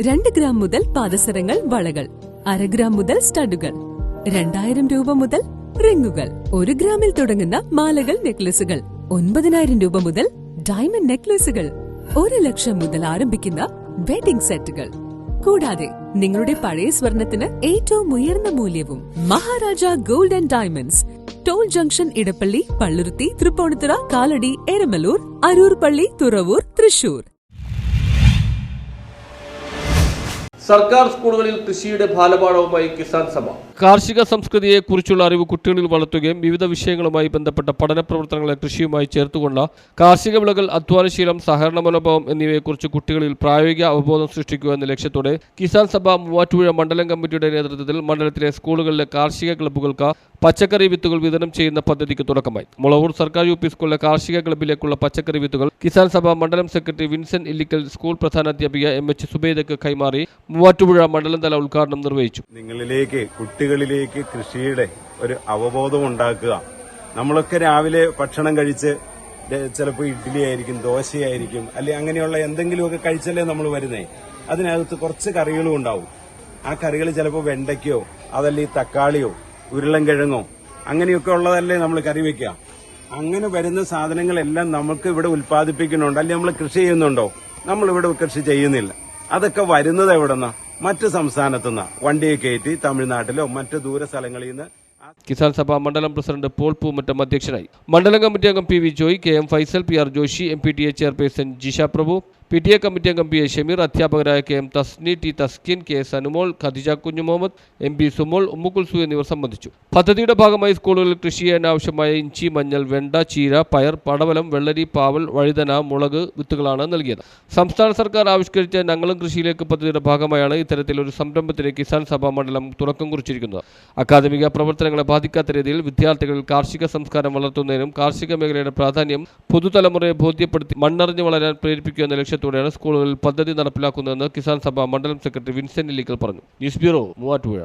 2 gram മുതൽ പാദസരങ്ങൾ, വളകൾ, 1/2 gram മുതൽ സ്റ്റഡുകൾ, 2000 രൂപ മുതൽ റിങ്ങുകൾ, 1 ഗ്രാമിൽ തുടങ്ങുന്ന മാലകൾ, നെക്ലസുകൾ, 9000 രൂപ മുതൽ ഡയമണ്ട് നെക്ലസുകൾ, 1 ലക്ഷം മുതൽ ആരംഭിക്കുന്ന വെഡിംഗ് സെറ്റുകൾ. കൂടാതെ നിങ്ങളുടെ പഴയ സ്വർണത്തിന് ഏറ്റവും ഉയർന്ന മൂല്യവും. Maharaja gold and diamonds, toll junction, Edappally, Palluruthy, Tripunithura, Kalady, Eramalloor, Aroor പള്ളി, തുറവൂർ, തൃശൂർ. സർക്കാർ സ്കൂളുകളിൽ കൃഷിയുടെ ബാലപാഠവുമായി കിസാൻ സഭ. കാർഷിക സംസ്കൃതിയെക്കുറിച്ചുള്ള അറിവ് കുട്ടികളിൽ വളർത്തുകയും വിവിധ വിഷയങ്ങളുമായി ബന്ധപ്പെട്ട പഠന പ്രവർത്തനങ്ങളെ കൃഷിയുമായി ചേർത്തുകൊണ്ട് കാർഷിക വിളകൾ, അധ്വാനശീലം, സഹകരണ മനോഭാവം എന്നിവയെക്കുറിച്ച് കുട്ടികളിൽ പ്രായോഗിക അവബോധം സൃഷ്ടിക്കുക എന്ന ലക്ഷ്യത്തോടെ കിസാൻ സഭ മൂവാറ്റുപുഴ മണ്ഡലം കമ്മിറ്റിയുടെ നേതൃത്വത്തിൽ മണ്ഡലത്തിലെ സ്കൂളുകളിലെ കാർഷിക ക്ലബ്ബുകൾക്ക് പച്ചക്കറി വിത്തുകൾ വിതരണം ചെയ്യുന്ന പദ്ധതിക്ക് തുടക്കമായി. മുളവൂർ സർക്കാർ യു പി സ്കൂളിലെ കാർഷിക ക്ലബ്ബിലേക്കുള്ള പച്ചക്കറി വിത്തുകൾ കിസാൻ സഭ മണ്ഡലം സെക്രട്ടറി വിൻസെന്റ് ഇല്ലിക്കൽ സ്കൂൾ പ്രധാനാധ്യാപിക MH സുബൈദക്ക് കൈമാറി മൂവാറ്റുപുഴ മണ്ഡലം തല ഉദ്ഘാടനം നിർവഹിച്ചു. കുട്ടികളിലേക്ക് കൃഷിയുടെ ഒരു അവബോധം ഉണ്ടാക്കുക. നമ്മളൊക്കെ രാവിലെ ഭക്ഷണം കഴിച്ച് ചിലപ്പോൾ ഇഡ്ഡലി ആയിരിക്കും, ദോശയായിരിക്കും, അല്ലെ അങ്ങനെയുള്ള എന്തെങ്കിലുമൊക്കെ കഴിച്ചല്ലേ നമ്മൾ വരുന്നേ. അതിനകത്ത് കുറച്ച് കറികളും ഉണ്ടാവും. ആ കറികൾ ചിലപ്പോൾ വെണ്ടയ്ക്കോ അതല്ലേ തക്കാളിയോ ഉരുളൻകിഴങ്ങോ അങ്ങനെയൊക്കെ ഉള്ളതല്ലേ നമ്മൾ കറി വെക്കുക. അങ്ങനെ വരുന്ന സാധനങ്ങളെല്ലാം നമുക്ക് ഇവിടെ ഉൽപ്പാദിപ്പിക്കുന്നുണ്ടോ, അല്ലെങ്കിൽ നമ്മൾ കൃഷി ചെയ്യുന്നുണ്ടോ? നമ്മളിവിടെ കൃഷി ചെയ്യുന്നില്ല. അതൊക്കെ വരുന്നത് എവിടെന്നാ? മറ്റ് സംസ്ഥാനത്തുനിന്ന് വണ്ടിയെ കയറ്റി തമിഴ്നാട്ടിലോ മറ്റ് ദൂര സ്ഥലങ്ങളിൽ നിന്ന്. കിസാൻ സഭ മണ്ഡലം പ്രസിഡന്റ് പോൾ പൂമറ്റം അധ്യക്ഷനായി. മണ്ഡലം കമ്മിറ്റി അംഗം PV Joy, KM Faisal, PR Joshi, MPTA chairperson Jisha Prabhu, PTA committee അംഗം PA ഷമീർ, അധ്യാപകരായ KM Tasni, T Taskin, KS Anumol, Khadija കുഞ്ഞു മുഹമ്മദ്, MB സുമോൾ, ഉമ്മുകുൽസു എന്നിവർ സംബന്ധിച്ചു. പദ്ധതിയുടെ ഭാഗമായി സ്കൂളുകളിൽ കൃഷി ചെയ്യാൻ ആവശ്യമായ ഇഞ്ചി, മഞ്ഞൾ, വെണ്ട, ചീര, പയർ, പടവലം, വെള്ളരി, പാവൽ, വഴുതന, മുളക് വിത്തുകളാണ് നൽകിയത്. സംസ്ഥാന സർക്കാർ ആവിഷ്കരിച്ച ഞങ്ങളും കൃഷിയിലേക്ക് പദ്ധതിയുടെ ഭാഗമായാണ് ഇത്തരത്തിലൊരു സംരംഭത്തിന് കിസാൻ സഭ മണ്ഡലം തുടക്കം കുറിച്ചിരിക്കുന്നത്. അക്കാദമിക പ്രവർത്തനങ്ങളെ ബാധിക്കാത്ത രീതിയിൽ വിദ്യാർത്ഥികളിൽ കാർഷിക സംസ്കാരം വളർത്തുന്നതിനും കാർഷിക മേഖലയുടെ പ്രാധാന്യം പുതുതലമുറയെ ബോധ്യപ്പെടുത്തി മണ്ണറിഞ്ഞ് വളരാൻ പ്രേരിപ്പിക്കുക എന്ന ലക്ഷ്യത്തോടെയാണ് സ്കൂളുകളിൽ പദ്ധതി നടപ്പിലാക്കുന്നതെന്ന് കിസാൻ സഭ മണ്ഡലം സെക്രട്ടറി വിൻസെന്റ് ഇല്ലിക്കൽ പറഞ്ഞു. News bureau, Muvattupuzha.